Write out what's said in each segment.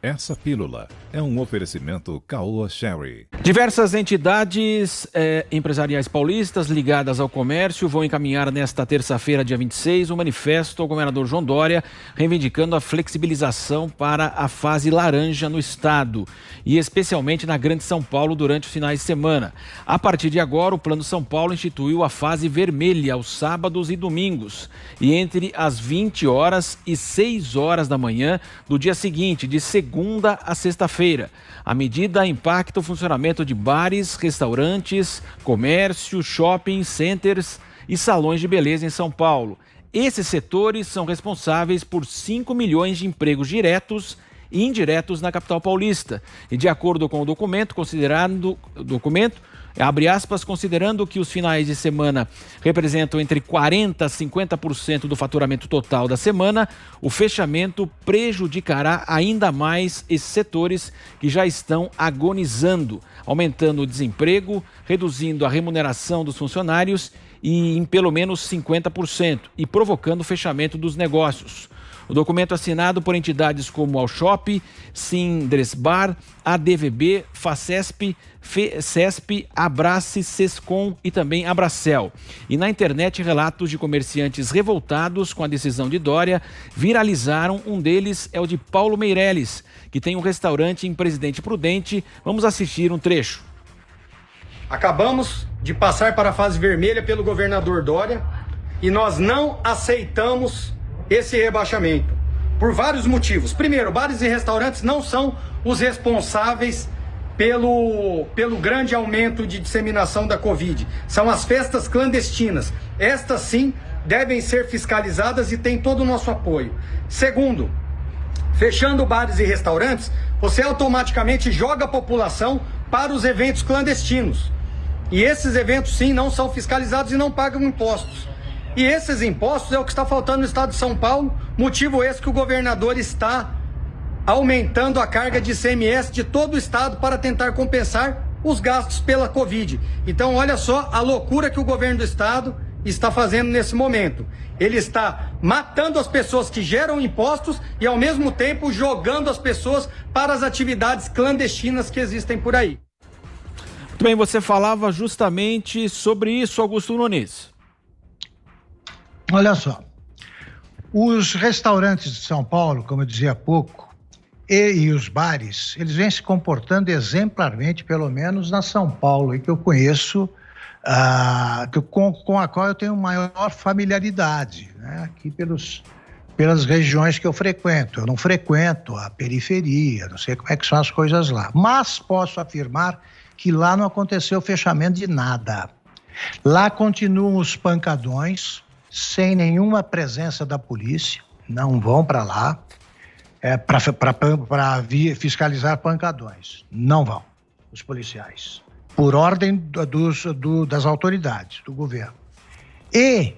Essa pílula é um oferecimento Caoa Sherry. Diversas entidades empresariais paulistas ligadas ao comércio vão encaminhar nesta terça-feira, dia 26, um manifesto ao governador João Dória, reivindicando a flexibilização para a fase laranja no estado e especialmente na Grande São Paulo durante os finais de semana. A partir de agora, o Plano São Paulo instituiu a fase vermelha aos sábados e domingos e entre as 20 horas e 6 horas da manhã do dia seguinte, de segunda a sexta-feira. A medida impacta o funcionamento de bares, restaurantes, comércio, shopping centers e salões de beleza em São Paulo. Esses setores são responsáveis por 5 milhões de empregos diretos e indiretos na capital paulista. E de acordo com o documento, abre aspas, considerando que os finais de semana representam entre 40% a 50% do faturamento total da semana, o fechamento prejudicará ainda mais esses setores que já estão agonizando, aumentando o desemprego, reduzindo a remuneração dos funcionários em pelo menos 50% e provocando o fechamento dos negócios. O documento assinado por entidades como Alshop, Sindresbar, ADVB, Facesp, FECESP, Abrace, Sescom e também Abracel. E na internet, relatos de comerciantes revoltados com a decisão de Dória viralizaram. Um deles é o de Paulo Meirelles, que tem um restaurante em Presidente Prudente. Vamos assistir um trecho. Acabamos de passar para a fase vermelha pelo governador Dória e nós não aceitamos esse rebaixamento, por vários motivos. Primeiro, bares e restaurantes não são os responsáveis pelo grande aumento de disseminação da Covid. São as festas clandestinas. Estas sim devem ser fiscalizadas e têm todo o nosso apoio. Segundo, fechando bares e restaurantes, você automaticamente joga a população para os eventos clandestinos. E esses eventos sim não são fiscalizados e não pagam impostos. E esses impostos é o que está faltando no estado de São Paulo, motivo esse que o governador está aumentando a carga de ICMS de todo o estado para tentar compensar os gastos pela Covid. Então, olha só a loucura que o governo do estado está fazendo nesse momento. Ele está matando as pessoas que geram impostos e, ao mesmo tempo, jogando as pessoas para as atividades clandestinas que existem por aí. Muito bem, você falava justamente sobre isso, Augusto Nunes. Olha só, os restaurantes de São Paulo, como eu dizia há pouco, e os bares, eles vêm se comportando exemplarmente, pelo menos na São Paulo, e que eu conheço, com a qual eu tenho maior familiaridade, né? Aqui pelas regiões que eu frequento. Eu não frequento a periferia, não sei como é que são as coisas lá, mas posso afirmar que lá não aconteceu fechamento de nada. Lá continuam os pancadões, sem nenhuma presença da polícia, não vão para lá para fiscalizar pancadões. Não vão, os policiais, por ordem das autoridades, do governo. E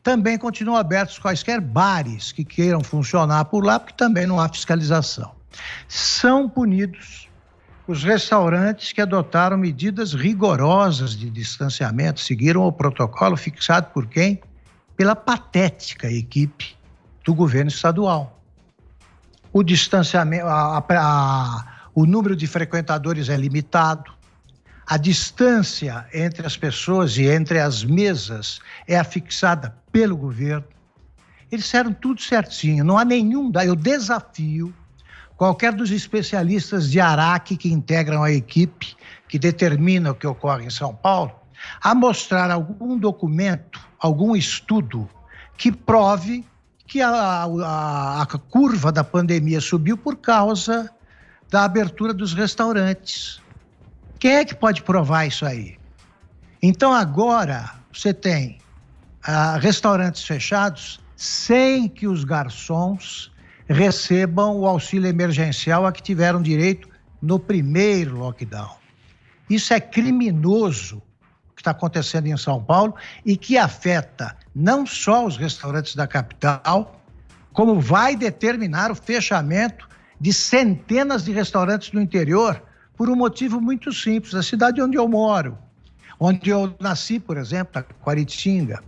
também continuam abertos quaisquer bares que queiram funcionar por lá, porque também não há fiscalização. São punidos os restaurantes que adotaram medidas rigorosas de distanciamento, seguiram o protocolo fixado por quem? Pela patética equipe do governo estadual. O distanciamento, o número de frequentadores é limitado, a distância entre as pessoas e entre as mesas é afixada pelo governo. Eles fizeram tudo certinho, não há nenhum... Eu desafio qualquer dos especialistas de Araque que integram a equipe, que determina o que ocorre em São Paulo, a mostrar algum documento, algum estudo que prove que a curva da pandemia subiu por causa da abertura dos restaurantes. Quem é que pode provar isso aí? Então agora você tem restaurantes fechados sem que os garçons recebam o auxílio emergencial a que tiveram direito no primeiro lockdown. Isso é criminoso, que está acontecendo em São Paulo e que afeta não só os restaurantes da capital, como vai determinar o fechamento de centenas de restaurantes no interior por um motivo muito simples, a cidade onde eu moro, onde eu nasci, por exemplo, Quaritinga.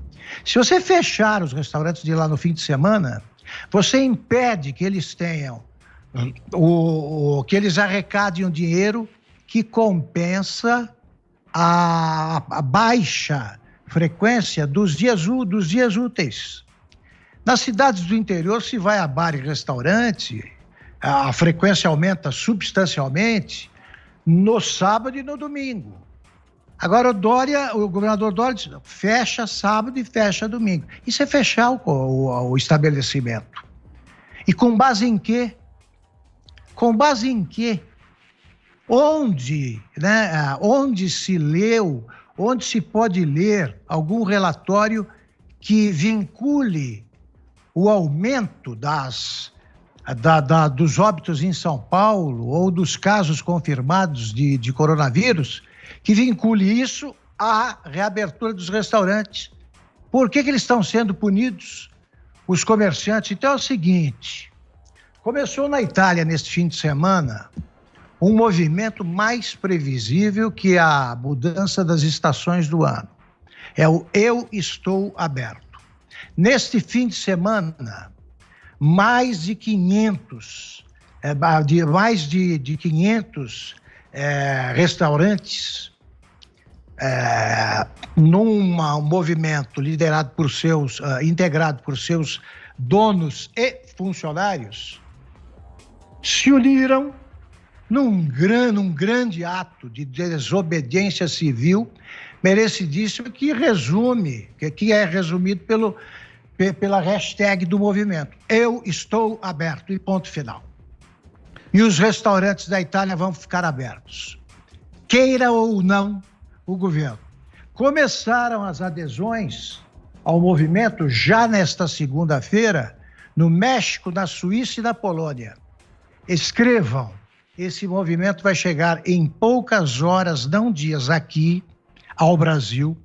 Se você fechar os restaurantes de lá no fim de semana, você impede que eles tenham que eles arrecadem um dinheiro que compensa a baixa frequência dos dias úteis. Nas cidades do interior, se vai a bar e restaurante, a frequência aumenta substancialmente no sábado e no domingo. Agora o governador Dória diz, fecha sábado e fecha domingo. Isso é fechar o estabelecimento. E com base em quê? Com base em quê? Onde se leu, onde se pode ler algum relatório que vincule o aumento dos óbitos em São Paulo ou dos casos confirmados de coronavírus, que vincule isso à reabertura dos restaurantes? Por que eles estão sendo punidos, os comerciantes? Então é o seguinte, começou na Itália neste fim de semana um movimento mais previsível que a mudança das estações do ano. É o Eu Estou Aberto. Neste fim de semana, mais de 500 restaurantes, num movimento liderado por integrado por seus donos e funcionários, se uniram num grande ato de desobediência civil merecidíssimo, que é resumido pela hashtag do movimento. Eu estou aberto, e ponto final. E os restaurantes da Itália vão ficar abertos, queira ou não o governo. Começaram as adesões ao movimento já nesta segunda-feira, no México, na Suíça e na Polônia. Escrevam, esse movimento vai chegar em poucas horas, não dias, aqui ao Brasil.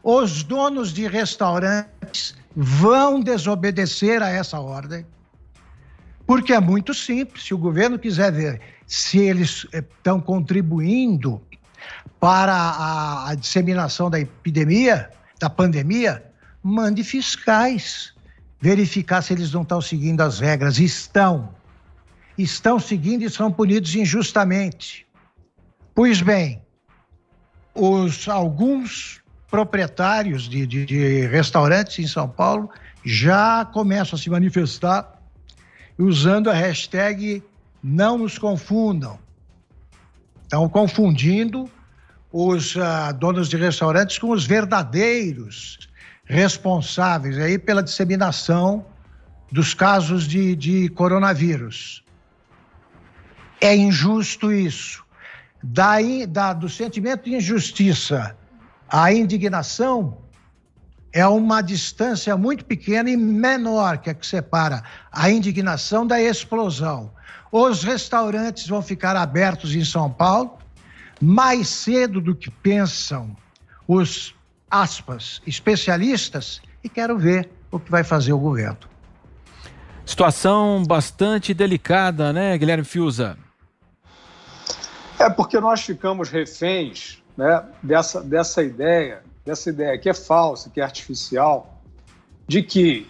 Os donos de restaurantes vão desobedecer a essa ordem, porque é muito simples. Se o governo quiser ver se eles estão contribuindo para a disseminação da pandemia, mande fiscais verificar se eles não estão seguindo as regras. Estão seguindo e são punidos injustamente. Pois bem, alguns proprietários de restaurantes em São Paulo já começam a se manifestar usando a hashtag Não Nos Confundam. Estão confundindo os donos de restaurantes com os verdadeiros responsáveis aí pela disseminação dos casos de coronavírus. É injusto isso. Do sentimento de injustiça à indignação é uma distância muito pequena e menor que separa a indignação da explosão. Os restaurantes vão ficar abertos em São Paulo mais cedo do que pensam os, aspas, especialistas, e quero ver o que vai fazer o governo. Situação bastante delicada, né, Guilherme Fiuza? Porque nós ficamos reféns, né, dessa ideia que é falsa, que é artificial, de que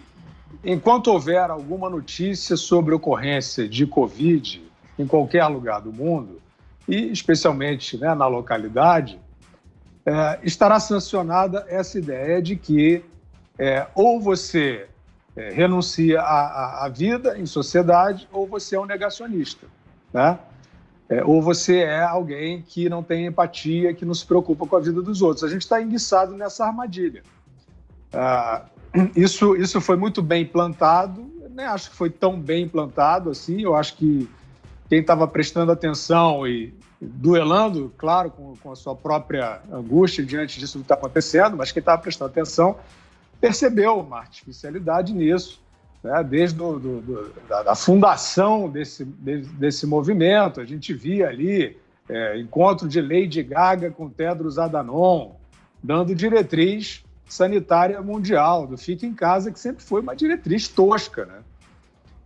enquanto houver alguma notícia sobre ocorrência de Covid em qualquer lugar do mundo, e especialmente, né, na localidade, estará sancionada essa ideia de que ou você renuncia à vida em sociedade, ou você é um negacionista, né? Ou você é alguém que não tem empatia, que não se preocupa com a vida dos outros. A gente está enguiçado nessa armadilha. Isso foi muito bem plantado, nem acho que foi tão bem plantado assim. Eu acho que quem estava prestando atenção e duelando, claro, com a sua própria angústia diante disso que está acontecendo, mas quem estava prestando atenção percebeu uma artificialidade nisso, né? Desde a fundação desse movimento. A gente via ali encontro de Lady Gaga com Tedros Adhanom, dando diretriz sanitária mundial, do fique em casa, que sempre foi uma diretriz tosca, né?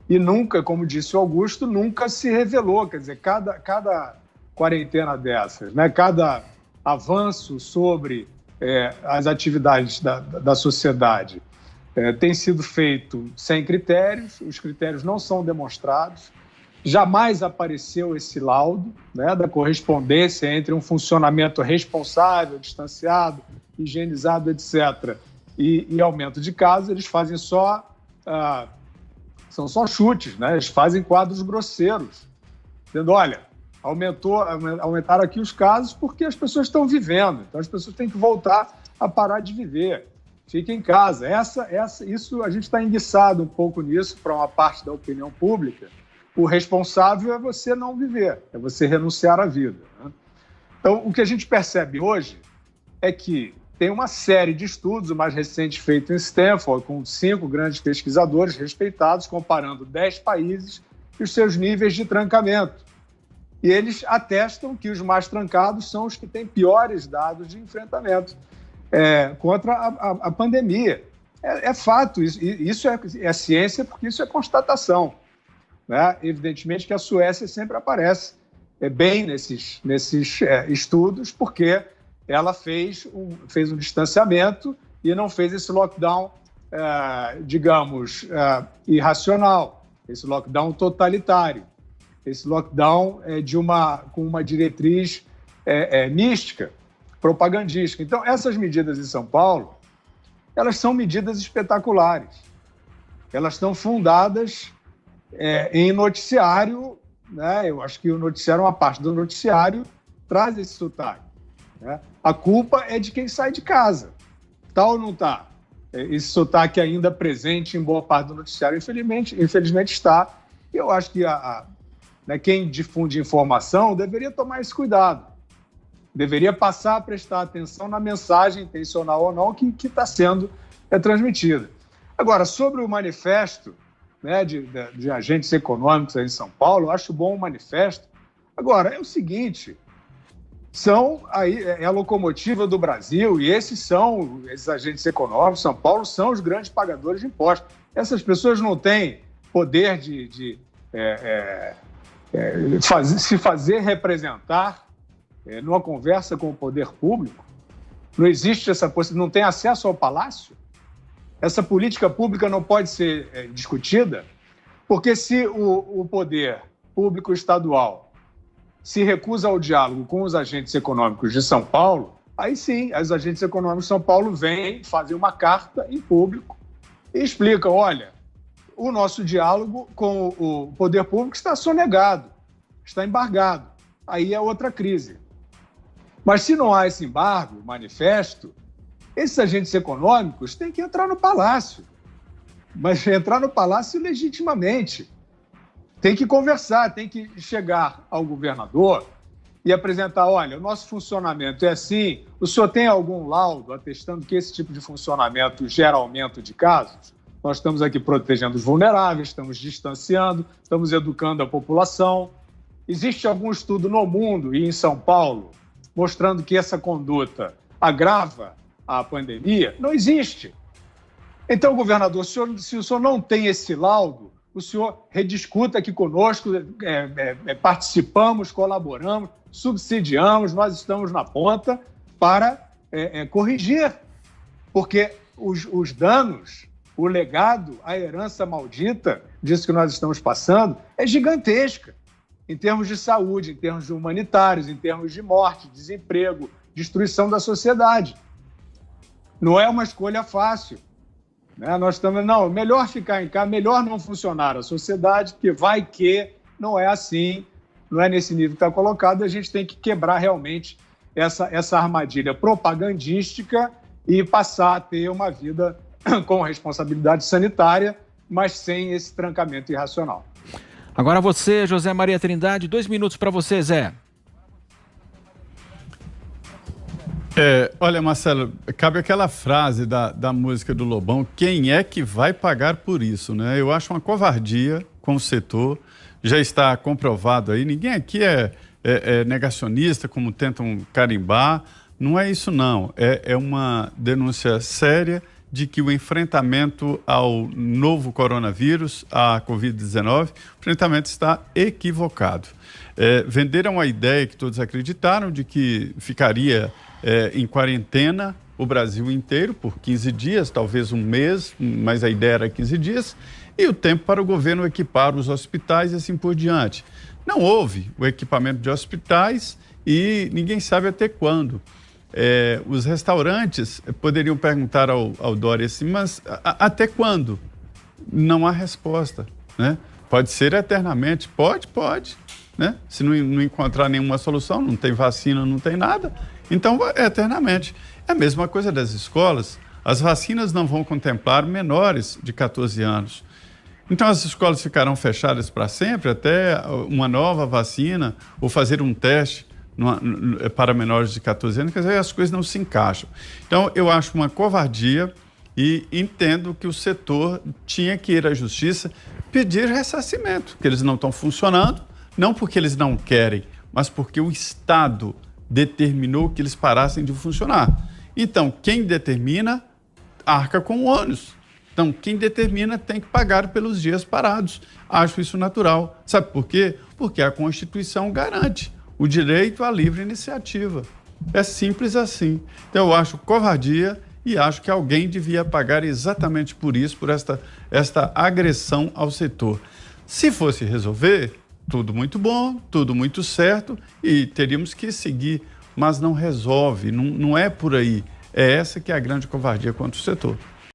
E nunca, como disse o Augusto, nunca se revelou. Quer dizer, cada quarentena dessas, né? Cada avanço sobre as atividades da sociedade tem sido feito sem critérios, os critérios não são demonstrados. jamais apareceu esse laudo, né, da correspondência entre um funcionamento responsável, distanciado, higienizado, etc., e aumento de casos. Eles fazem são só chutes, né? Eles fazem quadros grosseiros, dizendo, olha, aumentaram aqui os casos porque as pessoas estão vivendo, então as pessoas têm que voltar a parar de viver. Fique em casa. Isso a gente está enguiçado um pouco nisso para uma parte da opinião pública. O responsável é você não viver, é você renunciar à vida, né? Então, o que a gente percebe hoje é que tem uma série de estudos, o mais recente feito em Stanford, com 5 grandes pesquisadores respeitados, comparando 10 países e os seus níveis de trancamento. E eles atestam que os mais trancados são os que têm piores dados de enfrentamento contra a pandemia. É fato, isso é ciência, porque isso é constatação, né? Evidentemente que a Suécia sempre aparece bem nesses estudos, porque ela fez um distanciamento e não fez esse lockdown, digamos, irracional, esse lockdown totalitário, esse lockdown com uma diretriz mística, propagandística. Então, essas medidas em São Paulo, elas são medidas espetaculares. Elas estão fundadas em noticiário, né? Eu acho que o noticiário, uma parte do noticiário, traz esse sotaque, né? A culpa é de quem sai de casa. Tá ou não está? Esse sotaque ainda presente em boa parte do noticiário, infelizmente está. E eu acho que quem difunde informação deveria tomar esse cuidado. Deveria passar a prestar atenção na mensagem, intencional ou não, que está sendo transmitida. Agora, sobre o manifesto, né, de agentes econômicos aí em São Paulo, eu acho bom o manifesto. Agora, é o seguinte... é a locomotiva do Brasil e esses agentes econômicos, São Paulo, são os grandes pagadores de impostos. Essas pessoas não têm poder de se fazer representar numa conversa com o poder público. Não existe essa possibilidade, não tem acesso ao palácio. Essa política pública não pode ser discutida, porque se o poder público estadual se recusa ao diálogo com os agentes econômicos de São Paulo, aí sim, os agentes econômicos de São Paulo vêm fazer uma carta em público e explicam, olha, o nosso diálogo com o poder público está sonegado, está embargado. Aí é outra crise. Mas se não há esse embargo, manifesto, esses agentes econômicos têm que entrar no palácio, mas entrar no palácio legitimamente. Tem que conversar, tem que chegar ao governador e apresentar, olha, o nosso funcionamento é assim, o senhor tem algum laudo atestando que esse tipo de funcionamento gera aumento de casos? Nós estamos aqui protegendo os vulneráveis, estamos distanciando, estamos educando a população. Existe algum estudo no mundo e em São Paulo mostrando que essa conduta agrava a pandemia? Não existe. Então, governador, se o senhor não tem esse laudo, o senhor rediscuta aqui conosco, participamos, colaboramos, subsidiamos, nós estamos na ponta para corrigir, porque os danos, o legado, a herança maldita disso que nós estamos passando é gigantesca, em termos de saúde, em termos de humanitários, em termos de morte, desemprego, destruição da sociedade. Não é uma escolha fácil. Nós estamos, melhor ficar em casa, melhor não funcionar a sociedade, porque vai que não é assim, não é nesse nível que está colocado, a gente tem que quebrar realmente essa armadilha propagandística e passar a ter uma vida com responsabilidade sanitária, mas sem esse trancamento irracional. Agora você, José Maria Trindade, 2 minutos para você, Zé. Olha, Marcelo, cabe aquela frase da música do Lobão, quem é que vai pagar por isso, né? Eu acho uma covardia com o setor, já está comprovado aí, ninguém aqui é negacionista, como tentam carimbar, não é isso não, é uma denúncia séria de que o enfrentamento ao novo coronavírus, a Covid-19, o enfrentamento está equivocado. Venderam a ideia que todos acreditaram de que ficaria em quarentena o Brasil inteiro por 15 dias, talvez um mês, mas a ideia era 15 dias, e o tempo para o governo equipar os hospitais e assim por diante. Não houve o equipamento de hospitais e ninguém sabe até quando. Os restaurantes poderiam perguntar ao Dória assim, mas até quando? Não há resposta, né? Pode ser eternamente, pode, né? Se não encontrar nenhuma solução, não tem vacina, não tem nada, então eternamente. É a mesma coisa das escolas, as vacinas não vão contemplar menores de 14 anos. Então as escolas ficarão fechadas para sempre até uma nova vacina ou fazer um teste para menores de 14 anos, quer dizer, as coisas não se encaixam. Então eu acho uma covardia e entendo que o setor tinha que ir à justiça pedir ressarcimento, que eles não estão funcionando, não porque eles não querem, mas porque o Estado determinou que eles parassem de funcionar. Então, quem determina, arca com o ônus. Então, quem determina tem que pagar pelos dias parados. Acho isso natural. Sabe por quê? Porque a Constituição garante o direito à livre iniciativa. É simples assim. Então, eu acho covardia e acho que alguém devia pagar exatamente por isso, por esta agressão ao setor. Se fosse resolver, tudo muito bom, tudo muito certo e teríamos que seguir, mas não resolve, não é por aí. É essa que é a grande covardia contra o setor.